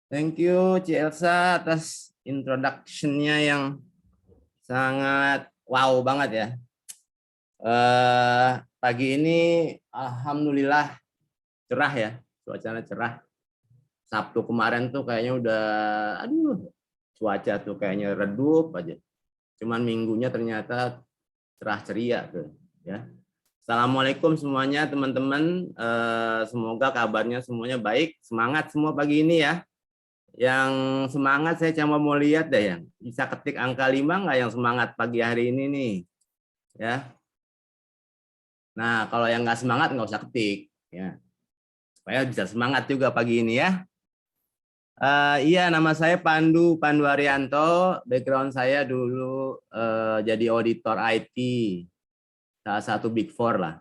Thank you, Ci Elsa, atas introduction-nya yang sangat wow banget ya. Pagi ini alhamdulillah cerah ya, cuacanya cerah. Sabtu kemarin tuh kayaknya udah, cuaca tuh kayaknya redup aja. Cuman minggunya ternyata cerah ceria tuh ya. Assalamualaikum semuanya teman-teman. Semoga kabarnya semuanya baik, semangat semua pagi ini ya. Yang semangat saya cuma mau lihat deh yang bisa ketik angka 5 nggak yang semangat pagi hari ini nih ya. Nah kalau yang nggak semangat nggak usah ketik ya, supaya bisa semangat juga pagi ini ya. Iya, nama saya Pandu Arianto. Background saya dulu jadi auditor IT, salah satu Big Four lah.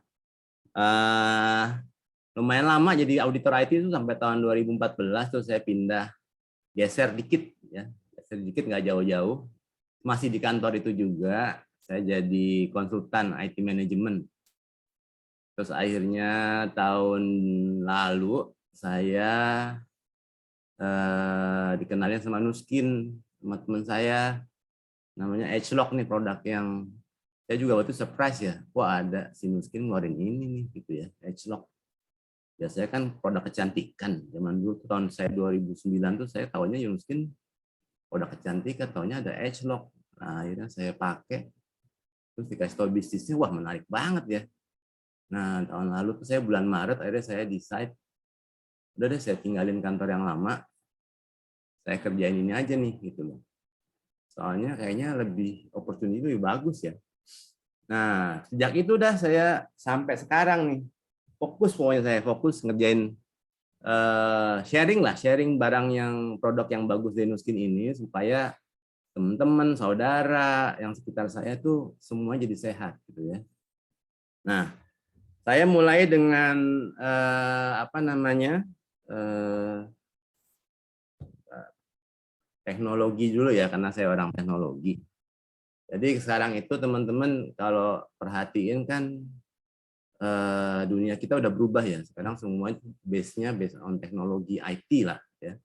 Lumayan lama jadi auditor IT itu sampai tahun 2014 tuh saya pindah, geser dikit ya, geser dikit nggak jauh-jauh. Masih di kantor itu juga, saya jadi konsultan IT Management. Terus akhirnya tahun lalu saya dikenalin sama Nuskin, sama teman saya, namanya Edgelock nih, produk yang saya juga waktu surprise ya, wah ada si Nuskin ngeluarin ini nih gitu ya, Edgelock. Biasanya kan produk kecantikan, zaman dulu tahun saya 2009 tuh saya tahunya Nuskin produk kecantikan, tahunya ada Edgelock. Nah, akhirnya saya pakai, terus dikasih tahu bisnisnya, wah menarik banget ya. Nah, tahun lalu tuh saya bulan Maret akhirnya saya decide, udah deh saya tinggalin kantor yang lama, saya kerjain ini aja nih gitu loh. Soalnya kayaknya lebih opportunity lebih bagus ya. Nah, sejak itu udah saya sampai sekarang nih fokus, pokoknya saya fokus ngerjain sharing barang yang produk yang bagus dari Nuskin ini supaya teman-teman, saudara yang sekitar saya tuh semua jadi sehat gitu ya. Nah, saya mulai dengan teknologi dulu ya, karena saya orang teknologi. Jadi sekarang itu teman-teman kalau perhatiin kan dunia kita udah berubah ya. Sekarang semua base-nya based on teknologi IT lah ya.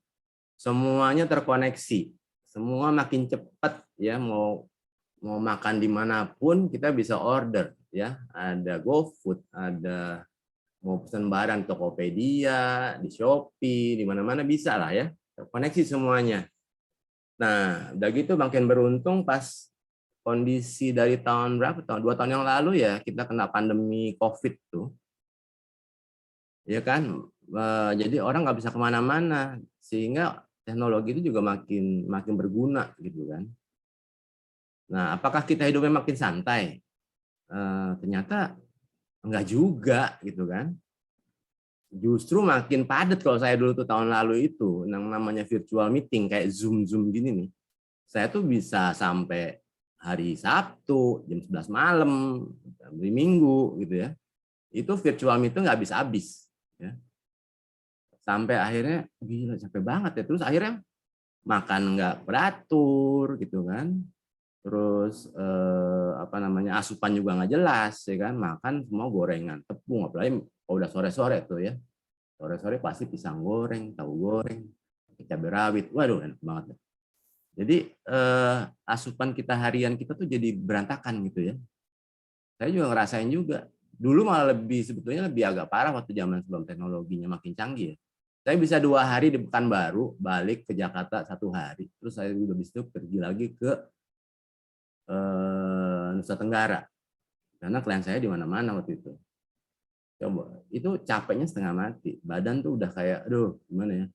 Semuanya terkoneksi, semua makin cepat ya. Mau makan dimanapun kita bisa order ya. Ada GoFood, ada mau pesan barang Tokopedia, di Shopee, di mana-mana bisa lah ya. Terkoneksi semuanya. Nah, udah gitu makin beruntung pas kondisi dari tahun berapa? Tahun 2 tahun yang lalu ya, kita kena pandemi COVID tuh. Ya kan? Jadi orang nggak bisa kemana-mana, sehingga teknologi itu juga makin berguna gitu kan. Nah, apakah kita hidupnya makin santai? Ternyata enggak juga gitu kan. Justru makin padat. Kalau saya dulu tuh tahun lalu itu yang namanya virtual meeting kayak Zoom gini nih. Saya tuh bisa sampai hari Sabtu jam 11 malam, hari Minggu gitu ya. Itu virtual meeting nggak habis-habis ya. Sampai akhirnya gila capek banget ya. Terus akhirnya makan nggak beratur gitu kan. Terus asupan juga nggak jelas ya kan. Makan semua gorengan, tepung, apalagi kalau udah sore-sore tuh ya. Sore-sore pasti pisang goreng, tahu goreng, cabai rawit. Waduh, enak banget. Jadi asupan kita harian kita tuh jadi berantakan gitu ya. Saya juga ngerasain juga. Dulu malah sebetulnya lebih agak parah waktu zaman sebelum teknologinya makin canggih ya. Saya bisa 2 hari di Pekanbaru, balik ke Jakarta 1 hari. Terus saya udah bisa pergi lagi ke Nusa Tenggara. Karena klien saya di mana-mana waktu itu. Coba, itu capeknya setengah mati. Badan tuh udah kayak, aduh gimana ya.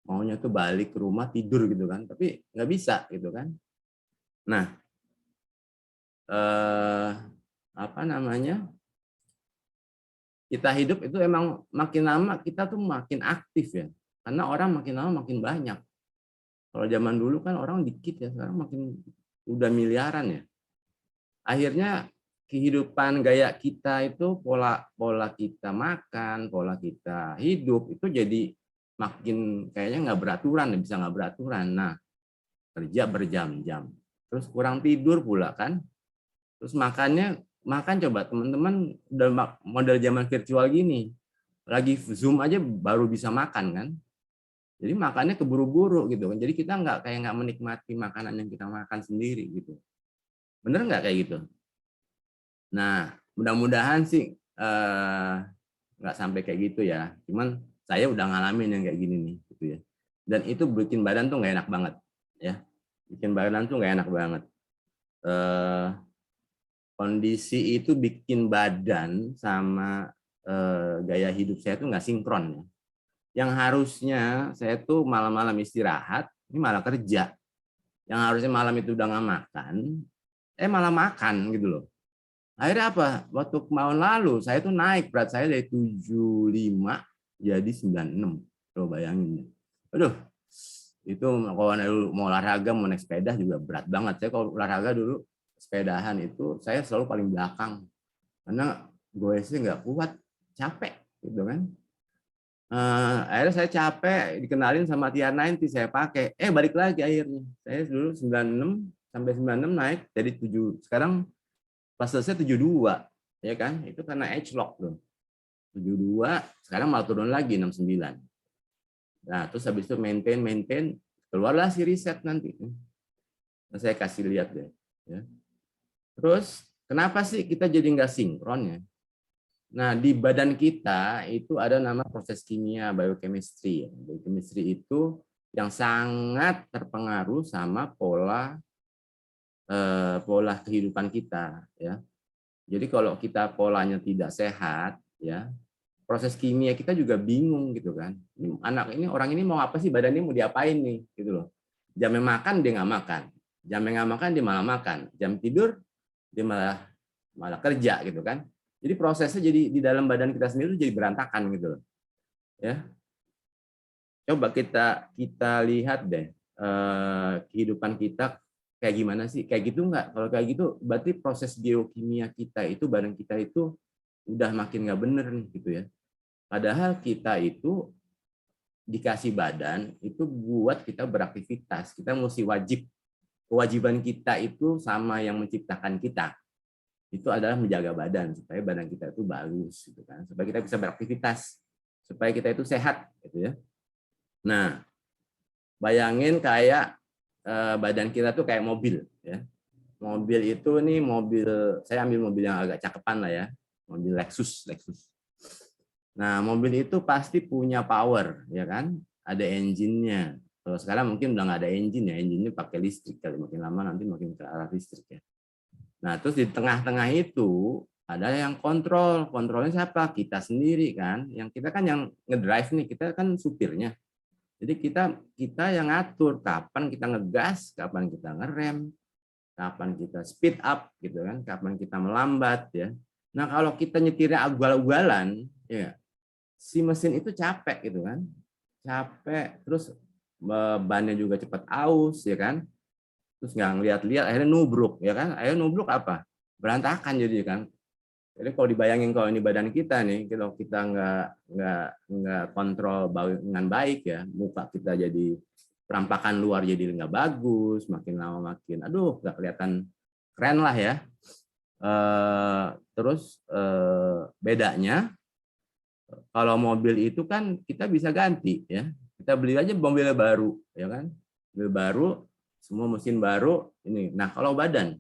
Maunya tuh balik ke rumah tidur gitu kan. Tapi nggak bisa gitu kan. Nah, kita hidup itu emang makin lama kita tuh makin aktif ya. Karena orang makin lama makin banyak. Kalau zaman dulu kan orang dikit ya, sekarang makin udah miliaran ya. Akhirnya kehidupan gaya kita itu pola kita makan, pola kita hidup itu jadi makin kayaknya nggak beraturan, bisa nggak beraturan. Nah, kerja berjam-jam, terus kurang tidur pula kan, terus makan coba teman-teman udah model zaman virtual gini, lagi Zoom aja baru bisa makan kan, Jadi makannya keburu-buru gitu kan. Jadi kita nggak menikmati makanan yang kita makan sendiri gitu. Bener nggak kayak gitu? Nah, mudah-mudahan sih nggak sampai kayak gitu ya. Cuman saya udah ngalamin yang kayak gini nih, gitu ya. Dan itu bikin badan tuh nggak enak banget, ya. Bikin badan tuh nggak enak banget. Kondisi itu bikin badan sama gaya hidup saya tuh nggak sinkron ya. Yang harusnya saya tuh malam-malam istirahat, ini malah kerja. Yang harusnya malam itu udah nggak makan, malah makan gitu loh. Akhirnya apa? Waktu kemarin lalu saya tuh naik berat saya dari 75 jadi 96. Coba bayangin. Aduh, itu kalau mau olahraga, mau naik sepeda juga berat banget. Saya kalau olahraga dulu sepedahan itu saya selalu paling belakang. Karena goesnya nggak kuat, capek gitu kan. Akhirnya saya capek, dikenalin sama TR90 saya pakai. Balik lagi akhirnya. Saya dulu 96 sampai 96 naik jadi 7. Sekarang pas selesai 72, ya kan? Itu karena age lock tuh. 72, sekarang malah turun lagi 69. Nah, terus habis itu maintain, keluarlah si riset nanti. Nah, saya kasih lihat deh. Ya. Terus, kenapa sih kita jadi nggak sinkron ya? Nah, di badan kita itu ada nama proses kimia, biochemistry. Biochemistry itu yang sangat terpengaruh sama pola kehidupan kita, ya. Jadi kalau kita polanya tidak sehat, ya, proses kimia kita juga bingung gitu kan. Orang ini mau apa sih, badannya mau diapain nih, gitu loh. Jamnya makan dia nggak makan, jamnya nggak makan dia malah makan, jam tidur dia malah kerja gitu kan. Jadi prosesnya jadi di dalam badan kita sendiri jadi berantakan gitu loh. Ya. Coba kita lihat deh kehidupan kita kayak gimana sih? Kayak gitu nggak? Kalau kayak gitu berarti proses geokimia kita itu, badan kita itu udah makin nggak bener nih gitu ya. Padahal kita itu dikasih badan itu buat kita beraktivitas. Kita mesti kewajiban kita itu sama yang menciptakan kita. Itu adalah menjaga badan supaya badan kita itu bagus gitu kan, supaya kita bisa beraktivitas, supaya kita itu sehat gitu ya. Nah, bayangin kayak badan kita tuh kayak mobil ya. Mobil itu nih, saya ambil mobil yang agak cakepan lah ya, mobil Lexus. Nah, mobil itu pasti punya power ya kan, ada engine-nya. Kalau sekarang mungkin udah nggak ada engine ya, engine-nya pakai listrik kali, makin lama nanti makin ke arah listrik ya. Nah, terus di tengah-tengah itu ada yang kontrolnya siapa? Kita sendiri kan. Yang kita kan yang ngedrive nih, kita kan supirnya. Jadi kita yang ngatur kapan kita ngegas, kapan kita ngerem, kapan kita speed up gitu kan, kapan kita melambat ya. Nah, kalau kita nyetirnya ugal-ugalan, ya si mesin itu capek gitu kan. Capek, terus bannya juga cepat aus ya kan. Terus nggak ngeliat-liat, akhirnya nubruk ya kan. Akhirnya nubruk apa? Berantakan jadi kan. Jadi kalau dibayangin kalau ini badan kita nih, kalau kita nggak kontrol dengan baik ya, muka kita jadi perampakan luar jadi nggak bagus, makin lama makin, aduh nggak kelihatan keren lah ya. Terus bedanya kalau mobil itu kan kita bisa ganti ya, kita beli aja mobil baru ya kan, mobil baru, semua mesin baru ini. Nah kalau badan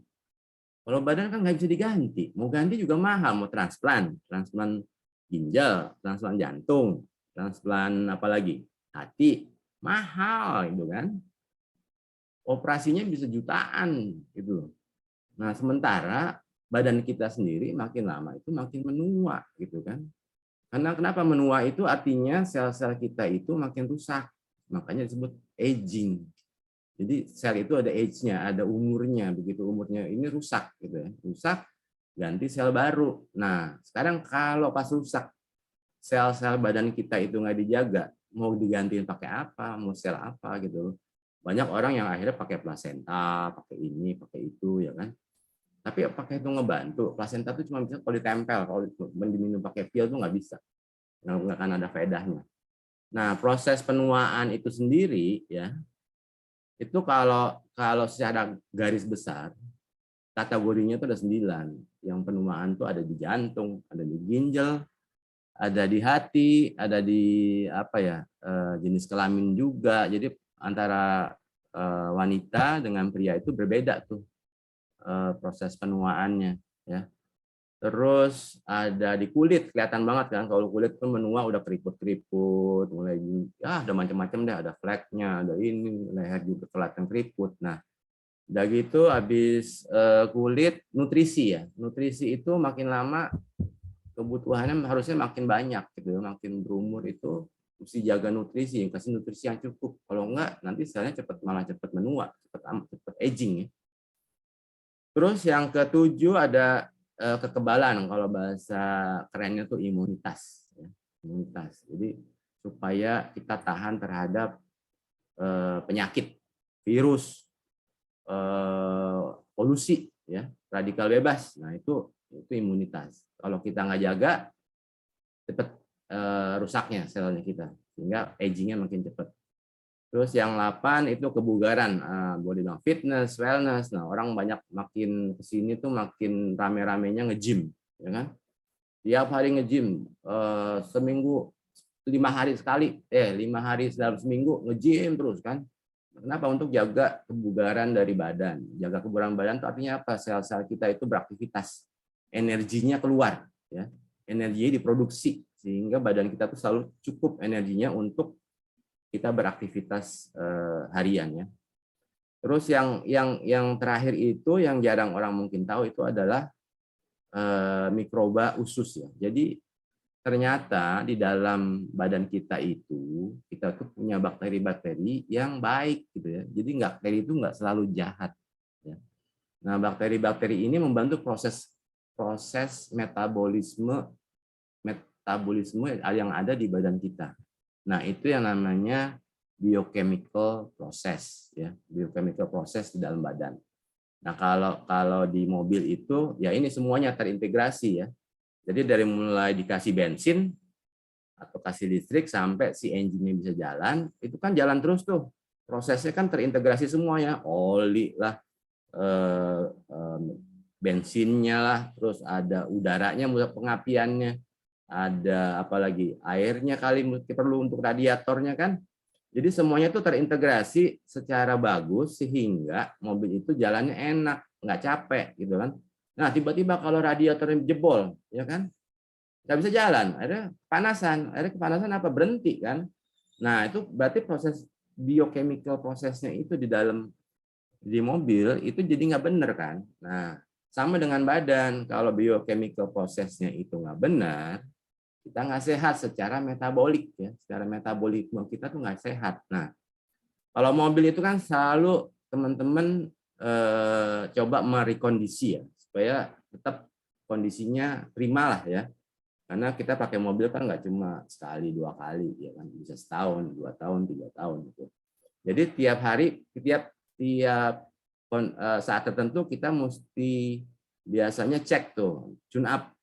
kan nggak bisa diganti. Mau ganti juga mahal. Mau transplant ginjal, transplant jantung, transplant apalagi hati, mahal itu kan. Operasinya bisa jutaan gitu. Nah sementara badan kita sendiri makin lama itu makin menua gitu kan. Karena kenapa menua itu artinya sel-sel kita itu makin rusak. Makanya disebut aging. Jadi sel itu ada age-nya, ada umurnya. Begitu umurnya ini rusak gitu ya. Rusak, ganti sel baru. Nah, sekarang kalau pas rusak sel-sel badan kita itu nggak dijaga, mau digantiin pakai apa, mau sel apa gitu. Banyak orang yang akhirnya pakai plasenta, pakai ini, pakai itu ya kan. Tapi pakai itu ngebantu. Plasenta itu cuma bisa kalau ditempel, kalau diminum pakai pil itu nggak bisa. Nggak akan ada faedahnya. Nah, proses penuaan itu sendiri ya, itu kalau secara garis besar kategorinya itu ada 9. Yang penuaan itu ada di jantung, ada di ginjal, ada di hati, ada di apa ya, jenis kelamin juga. Jadi antara wanita dengan pria itu berbeda tuh proses penuaannya, ya. Terus ada di kulit, kelihatan banget kan kalau kulit tuh menua udah keriput-keriput, mulai ya ada macam-macam deh, ada fleknya, ada ini, leher juga kelihatan keriput. Nah, udah gitu habis kulit, nutrisi ya. Nutrisi itu makin lama kebutuhannya harusnya makin banyak gitu ya. Makin berumur itu mesti jaga nutrisi, kasih nutrisi yang cukup. Kalau enggak nanti selnya malah cepat menua, cepat aging ya. Terus yang ketujuh ada kekebalan, kalau bahasa kerennya tuh imunitas, ya. Imunitas. Jadi supaya kita tahan terhadap penyakit, virus, polusi, ya, radikal bebas. Nah itu imunitas. Kalau kita nggak jaga, cepat rusaknya selnya kita, sehingga agingnya makin cepat. Terus yang 8 itu kebugaran, boleh bilang fitness, wellness. Nah, orang banyak makin kesini tuh makin rame-ramenya nge-gym, ya kan? Tiap hari nge-gym, seminggu 5 hari sekali, 5 hari dalam seminggu nge-gym terus kan? Kenapa? Untuk jaga kebugaran dari badan. Jaga kebugaran badan itu artinya apa? Sel-sel kita itu beraktivitas, energinya keluar, ya, energinya diproduksi sehingga badan kita tuh selalu cukup energinya untuk kita beraktivitas harian ya. Terus yang terakhir itu yang jarang orang mungkin tahu itu adalah mikroba usus ya. Jadi ternyata di dalam badan kita itu kita tuh punya bakteri-bakteri yang baik gitu ya. Jadi bakteri itu nggak selalu jahat. Ya. Nah bakteri-bakteri ini membantu proses metabolisme yang ada di badan kita. Nah, itu yang namanya biochemical process ya, biochemical process di dalam badan. Nah, kalau di mobil itu ya ini semuanya terintegrasi ya. Jadi dari mulai dikasih bensin atau kasih listrik sampai si engine-nya bisa jalan, itu kan jalan terus tuh. Prosesnya kan terintegrasi semua ya, oli lah, bensinnya lah, terus ada udaranya, pengapiannya, ada apalagi airnya kali perlu untuk radiatornya kan. Jadi semuanya itu terintegrasi secara bagus sehingga mobil itu jalannya enak, nggak capek gitu kan. Nah tiba-tiba kalau radiatornya jebol, ya kan, nggak bisa jalan, akhirnya kepanasan apa berhenti kan. Nah itu berarti proses biochemical prosesnya itu di mobil itu jadi nggak benar kan. Nah sama dengan badan, kalau biochemical prosesnya itu nggak benar, kita nggak sehat secara metabolik ya, secara metabolisme kita tuh nggak sehat. Nah kalau mobil itu kan selalu teman-teman coba merekondisi ya supaya tetap kondisinya prima lah ya, karena kita pakai mobil kan nggak cuma sekali 2 kali ya kan, bisa setahun 2 tahun 3 tahun gitu. Jadi tiap hari tiap saat tertentu kita mesti biasanya cek tuh tune up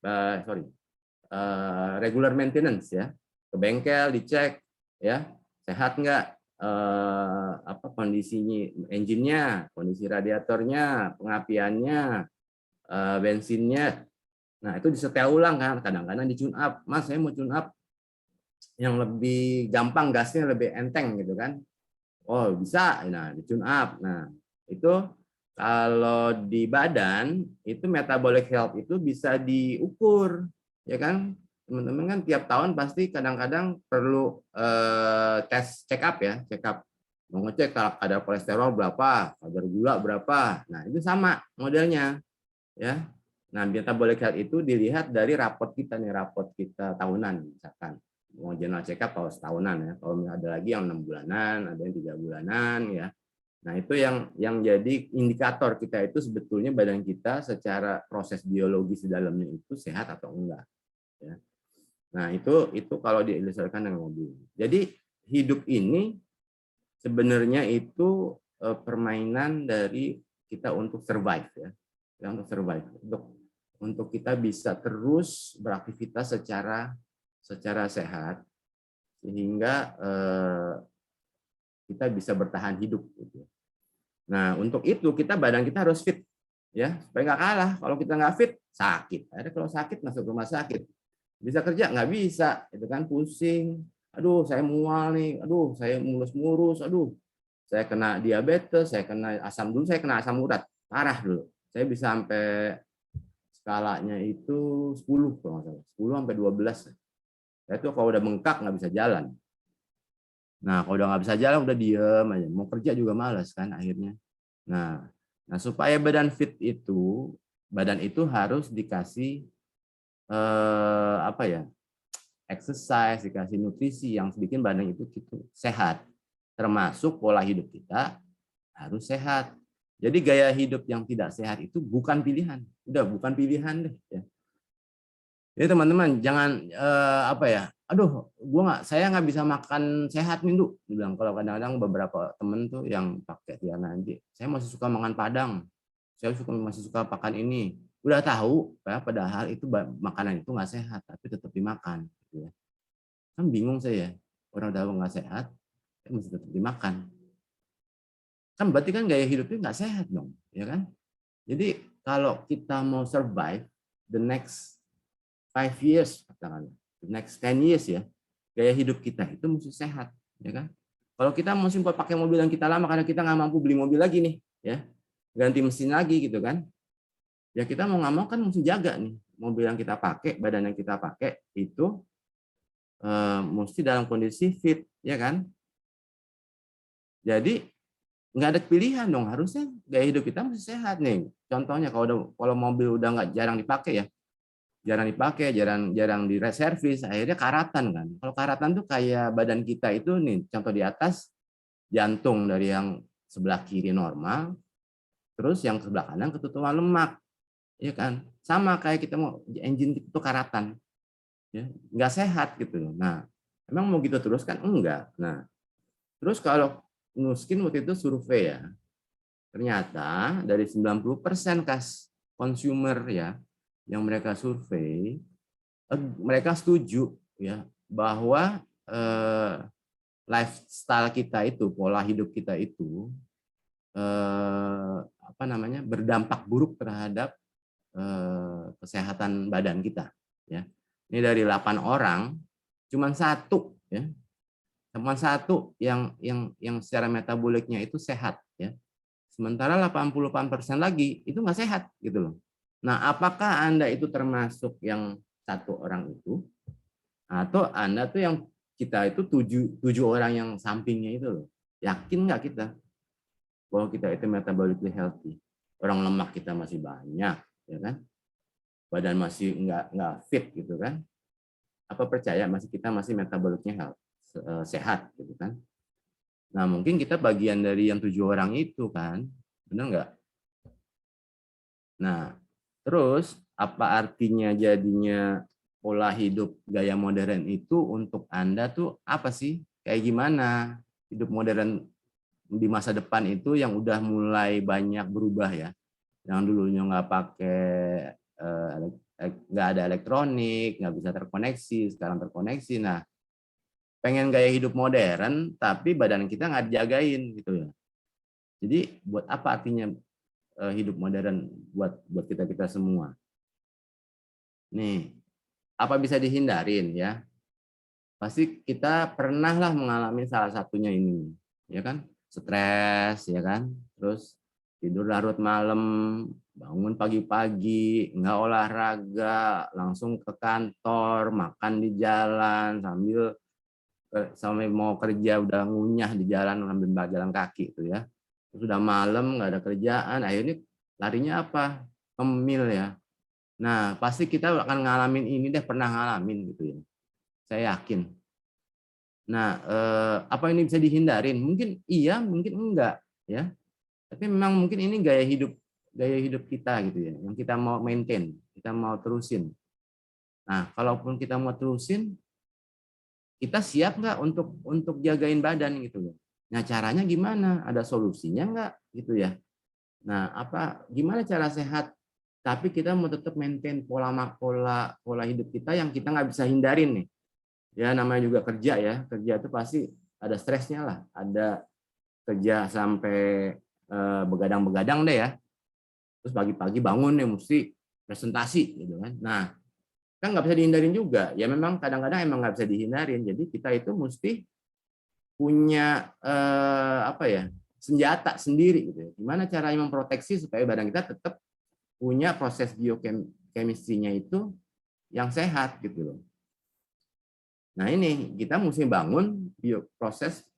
regular maintenance ya, ke bengkel dicek ya sehat nggak, apa kondisinya, engine-nya, kondisi radiatornya, pengapiannya, bensinnya. Nah itu disetel ulang kan, kadang-kadang di tune up, mas saya mau tune up yang lebih gampang, gasnya lebih enteng gitu kan, oh bisa, nah di tune up. Nah itu kalau di badan itu metabolic health itu bisa diukur ya kan, teman-teman kan tiap tahun pasti kadang-kadang perlu tes check up ya, check up mau ngecek kadar kolesterol berapa, kadar gula berapa. Nah itu sama modelnya ya. Nah metabolic health itu dilihat dari raport kita nih, raport kita tahunan misalkan mau general check up kalau setahunan ya, kalau ada lagi yang 6 bulanan, ada yang 3 bulanan ya. Nah itu yang jadi indikator kita itu sebetulnya badan kita secara proses biologis di dalamnya itu sehat atau enggak ya. Nah itu kalau diilustrasikan dengan mobil. Jadi hidup ini sebenarnya itu permainan dari kita untuk survive ya, untuk survive, untuk kita bisa terus beraktivitas secara sehat sehingga kita bisa bertahan hidup gitu. Nah untuk itu badan kita harus fit ya supaya nggak kalah. Kalau kita nggak fit sakit, akhirnya kalau sakit masuk rumah sakit. Bisa kerja nggak bisa, itu kan pusing. Aduh, saya mual nih. Aduh, saya mulus-mulus. Aduh, saya kena diabetes, saya kena asam dulu, saya kena asam urat. Parah dulu. Saya bisa sampai skalanya itu 10 kalau nggak salah. 10 sampai 12. Saya tuh kalau udah bengkak nggak bisa jalan. Nah, kalau udah nggak bisa jalan, udah diem aja. Mau kerja juga malas kan akhirnya. Nah, supaya badan itu harus dikasih apa ya, exercise, dikasih nutrisi yang bikin badan itu gitu sehat. Termasuk pola hidup kita harus sehat. Jadi gaya hidup yang tidak sehat itu bukan pilihan. Udah bukan pilihan deh. Ya. Jadi teman-teman jangan apa ya, aduh, saya nggak bisa makan sehat nih, Du. Bilang kalau kadang-kadang beberapa temen tuh yang pakai Tiana nanti, saya masih suka makan Padang, masih suka makan ini. Udah tahu, ya, padahal itu makanan itu nggak sehat, tapi tetap dimakan. Gitu ya. Kan bingung saya, orang tahu nggak sehat, mesti tetap dimakan. Kan berarti kan gaya hidupnya nggak sehat dong, ya kan? Jadi kalau kita mau survive the next 5 years, katakanlah, the next 10 years ya, gaya hidup kita itu mesti sehat, ya kan? Kalau kita mau simpel pakai mobil yang kita lama karena kita nggak mampu beli mobil lagi nih, ya, ganti mesin lagi gitu kan? Ya kita mau nggak mau kan mesti jaga nih mobil yang kita pakai, badan yang kita pakai itu mesti dalam kondisi fit, ya kan? Jadi nggak ada pilihan dong, harusnya gaya hidup kita mesti sehat nih. Contohnya kalau mobil udah nggak jarang dipakai ya, jarang di reservis, akhirnya karatan kan. Kalau karatan tuh kayak badan kita itu nih, contoh di atas jantung dari yang sebelah kiri normal, terus yang sebelah kanan ketutupan lemak, ya kan? Sama kayak kita mau engine itu karatan, ya nggak sehat gitu. Nah, emang mau gitu terus kan enggak. Nah, terus kalau Nuskin waktu itu survei ya, ternyata dari 90% consumer ya yang mereka survei, mereka setuju ya bahwa lifestyle kita itu, pola hidup kita itu apa namanya, berdampak buruk terhadap kesehatan badan kita ya. Ini dari 8 orang cuman satu ya, cuma satu yang secara metaboliknya itu sehat ya. Sementara 88% lagi itu nggak sehat gitu loh. Nah, apakah Anda itu termasuk yang satu orang itu, atau Anda tuh yang kita itu tujuh orang yang sampingnya itu loh? Yakin nggak kita bahwa kita itu metabolically healthy? Orang lemak kita masih banyak, ya kan? Badan masih nggak fit gitu kan? Apa percaya kita masih metaboliknya sehat gitu kan? Nah, mungkin kita bagian dari yang 7 orang itu kan, benar nggak? Nah, terus apa artinya jadinya pola hidup gaya modern itu untuk Anda tuh apa sih? Kayak gimana hidup modern di masa depan itu yang udah mulai banyak berubah ya. Yang dulunya nggak pakai nggak ada elektronik, nggak bisa terkoneksi, sekarang terkoneksi. Nah, pengen gaya hidup modern tapi badan kita nggak dijagain gitu ya. Jadi buat apa artinya hidup modern buat kita semua? Nih, apa bisa dihindarin ya? Pasti kita pernah lah mengalami salah satunya ini, ya kan? Stres, ya kan? Terus tidur larut malam, bangun pagi-pagi, nggak olahraga, langsung ke kantor, makan di jalan sampai mau kerja udah ngunyah di jalan sambil jalan kaki itu ya. Terus udah malam nggak ada kerjaan, akhirnya larinya apa? Ngemil ya. Nah, pasti kita akan ngalamin ini deh, pernah ngalamin gitu ya. Saya yakin. Nah, apa ini bisa dihindarin? Mungkin iya, mungkin enggak, ya. Tapi memang mungkin ini gaya hidup kita gitu ya, yang kita mau maintain, kita mau terusin. Nah, kalaupun kita mau terusin, kita siap nggak untuk jagain badan gitu loh. Nah, caranya gimana? Ada solusinya nggak gitu ya? Nah, gimana cara sehat tapi kita mau tetap maintain pola hidup kita yang kita nggak bisa hindarin nih. Ya namanya juga kerja ya, kerja itu pasti ada stresnya lah, ada kerja sampai begadang-begadang deh ya. Terus pagi-pagi bangun nih mesti presentasi gitu kan. Nah, kan nggak bisa dihindarin juga. Ya memang kadang-kadang emang nggak bisa dihindarin. Jadi kita itu mesti punya apa ya, senjata sendiri gitu ya. Gimana caranya memproteksi supaya badan kita tetap punya proses biochemistry-nya itu yang sehat gitu loh. Nah ini kita mesti bangun proses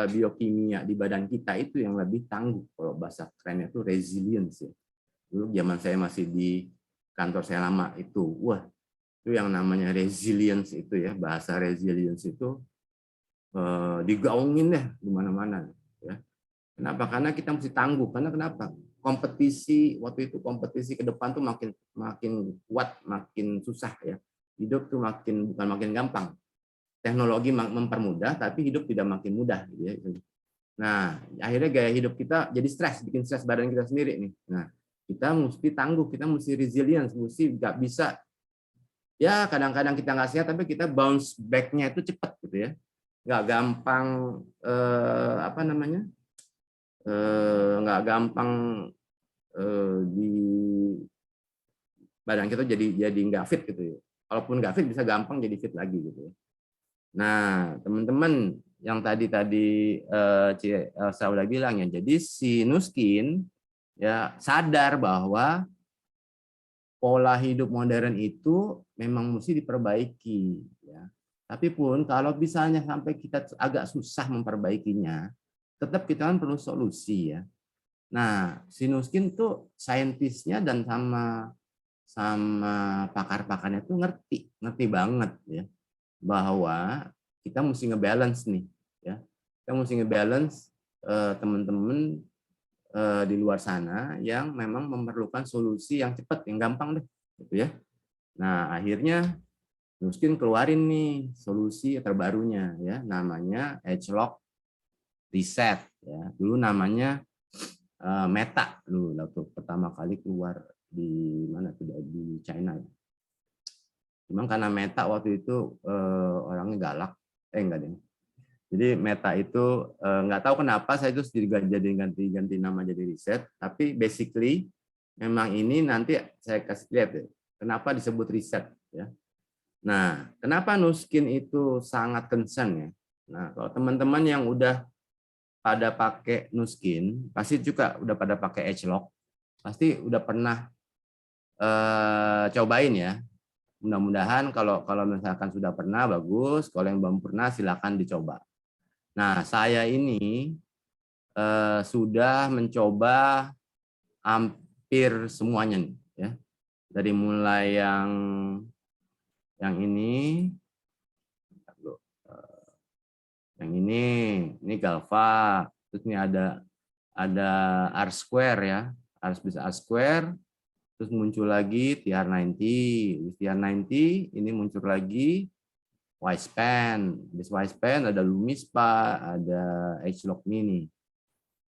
biokimia di badan kita itu yang lebih tangguh. Kalau bahasa kerennya itu resilience ya. Dulu zaman saya masih di kantor saya lama itu, wah itu yang namanya resilience itu ya, bahasa resilience itu digaungin deh di mana-mana ya. Kenapa? Karena kita mesti tangguh. Karena kenapa? Kompetisi waktu itu, kompetisi ke depan tuh makin makin kuat, makin susah ya. Hidup tuh bukan makin gampang. Teknologi mempermudah, tapi hidup tidak makin mudah gitu ya. Nah, akhirnya gaya hidup kita jadi stres, bikin stres badan kita sendiri nih. Nah, kita mesti tangguh, kita mesti resilience, mesti nggak bisa ya kadang-kadang kita nggak sehat, tapi kita bounce back-nya itu cepat gitu ya. Nggak gampang apa namanya? Nggak gampang di badan kita jadi nggak fit gitu ya. Walaupun nggak fit bisa gampang jadi fit lagi gitu ya. Nah, teman-teman yang tadi saya udah bilang ya, jadi si Nuskin ya sadar bahwa pola hidup modern itu memang mesti diperbaiki ya. Tapi pun kalau misalnya sampai kita agak susah memperbaikinya, tetap kita kan perlu solusi ya. Nah, si Nuskin tuh saintisnya dan sama pakar-pakarnya tuh ngerti banget ya bahwa kita mesti ngebalance nih ya. Kita mesti ngebalance teman-teman di luar sana yang memang memerlukan solusi yang cepat, yang gampang deh gitu ya. Nah, akhirnya Nuskin keluarin nih solusi terbarunya ya, namanya Agelock Reset ya. Dulu namanya Meta dulu waktu pertama kali keluar di mana tidak di China. Memang karena Meta waktu itu orangnya galak, enggak deh. Jadi Meta itu nggak tahu kenapa saya itu jadi ganti nama jadi Reset, tapi basically memang ini nanti saya kasih lihat ya, kenapa disebut Reset ya. Nah, kenapa Nuskin itu sangat concern ya. Nah, kalau teman-teman yang udah pada pakai Nuskin, pasti juga udah pada pakai Agelock, pasti udah pernah cobain ya. Mudah-mudahan kalau misalkan sudah pernah bagus, kalau yang belum pernah silakan dicoba. Nah, saya ini sudah mencoba hampir semuanya nih ya. Dari mulai yang ini Galva, terus ini ada R square ya, R square, terus muncul lagi TR90, TR90 ini muncul lagi Wispan, di Wispan ada Lumispa, ada Agelock Mini.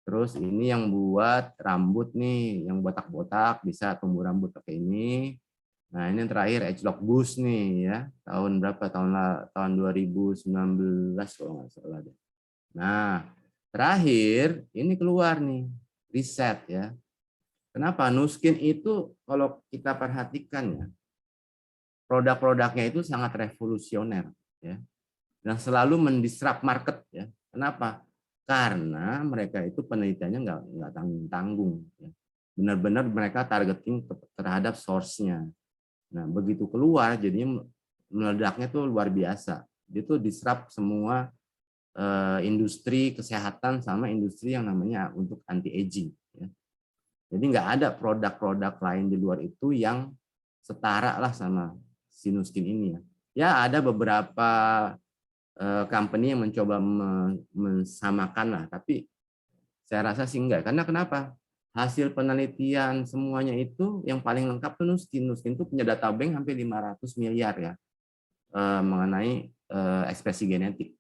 Terus ini yang buat rambut nih, yang botak-botak bisa tumbuh rambut pakai ini. Nah, ini yang terakhir Agelock Boost nih ya. Tahun berapa? Tahun 2019 kalau nggak salah deh. Nah, terakhir ini keluar nih, Reset ya. Kenapa? Nuskin itu kalau kita perhatikan ya, produk-produknya itu sangat revolusioner ya. Dan selalu mendisrupt market ya. Kenapa? Karena mereka itu penelitiannya nggak tanggung-tanggung ya. Benar-benar mereka targeting terhadap source-nya. Nah, begitu keluar jadinya meledaknya tuh luar biasa. Dia tuh disrupt semua industri kesehatan sama industri yang namanya untuk anti aging ya. Jadi nggak ada produk-produk lain di luar itu yang setara lah sama si Nuskin ini ya. Ya ada beberapa company yang mencoba mensamakan lah, tapi saya rasa sih enggak. Karena kenapa? Hasil penelitian semuanya itu yang paling lengkap tuh Nuskin. Nuskin itu punya data bank hampir 500 miliar ya mengenai ekspresi genetik.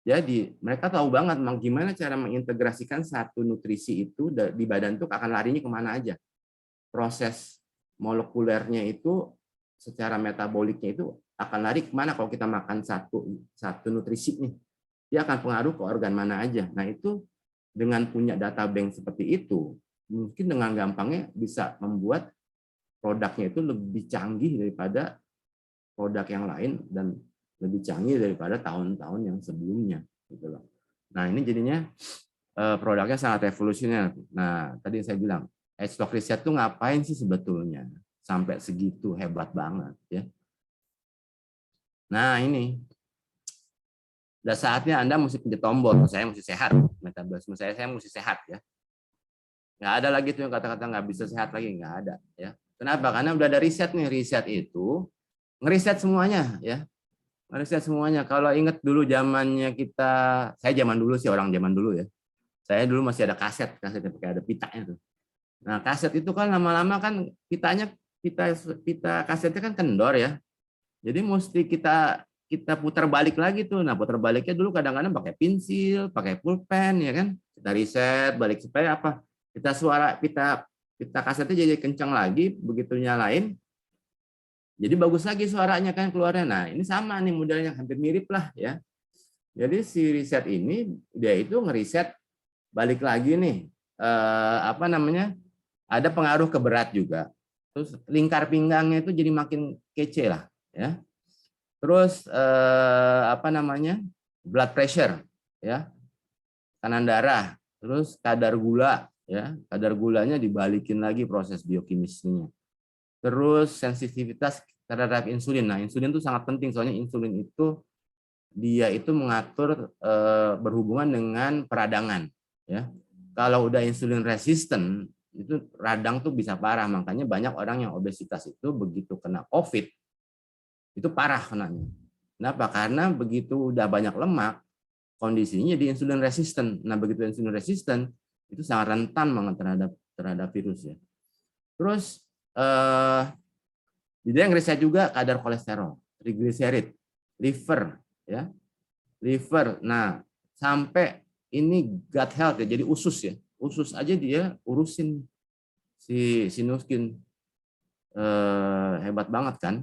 Jadi mereka tahu banget gimana cara mengintegrasikan satu nutrisi itu di badan tuh akan larinya kemana aja. Proses molekulernya itu secara metaboliknya itu akan lari kemana kalau kita makan satu nutrisi nih. Dia akan pengaruh ke organ mana aja. Nah itu dengan punya data bank seperti itu, mungkin dengan gampangnya bisa membuat produknya itu lebih canggih daripada produk yang lain dan lebih canggih daripada tahun-tahun yang sebelumnya gitu loh. Nah, ini jadinya produknya sangat revolusioner. Nah, tadi saya bilang, Edgelock Reset tuh ngapain sih sebetulnya sampai segitu hebat banget ya. Nah, ini udah saatnya Anda mesti pencet tombol. Saya mesti sehat, metabolisme saya mesti sehat ya. Nggak ada lagi tuh yang kata-kata nggak bisa sehat lagi, nggak ada ya. Kenapa? Karena udah ada riset nih, riset itu ngeriset semuanya ya. Ngeriset semuanya. Kalau ingat dulu zamannya kita, saya zaman dulu sih, orang zaman dulu ya. Saya dulu masih ada kaset pakai ada pitanya tuh. Nah, kaset itu kan lama-lama kan pita kasetnya kan kendor ya. Jadi mesti kita putar balik lagi tuh. Nah, putar baliknya dulu kadang-kadang pakai pensil, pakai pulpen ya kan. Kita riset balik supaya apa? Pita kasetnya jadi kencang lagi, begitu nyalain jadi bagus lagi suaranya kan keluarnya. Nah, ini sama nih modelnya, hampir mirip lah ya. Jadi si riset ini dia itu ngeriset balik lagi nih apa namanya? Ada pengaruh ke berat juga. Terus lingkar pinggangnya itu jadi makin kece lah ya. Terus apa namanya? Blood pressure ya. Tekanan darah, terus kadar gula ya. Kadar gulanya dibalikin lagi proses biokimisnya. Terus sensitivitas terhadap insulin. Nah, insulin itu sangat penting soalnya insulin itu dia itu mengatur berhubungan dengan peradangan ya. Kalau udah insulin resisten itu radang tuh bisa parah, makanya banyak orang yang obesitas itu begitu kena COVID itu parah kenanya. Kenapa? Karena begitu udah banyak lemak kondisinya di insulin resisten. Nah, begitu insulin resisten itu sangat rentan banget terhadap virus ya. Terus dia ngeriset juga kadar kolesterol, trigliserid, liver ya. Liver. Nah, sampai ini gut health ya, jadi usus ya. Usus aja dia urusin si Nuskin. Hebat banget kan?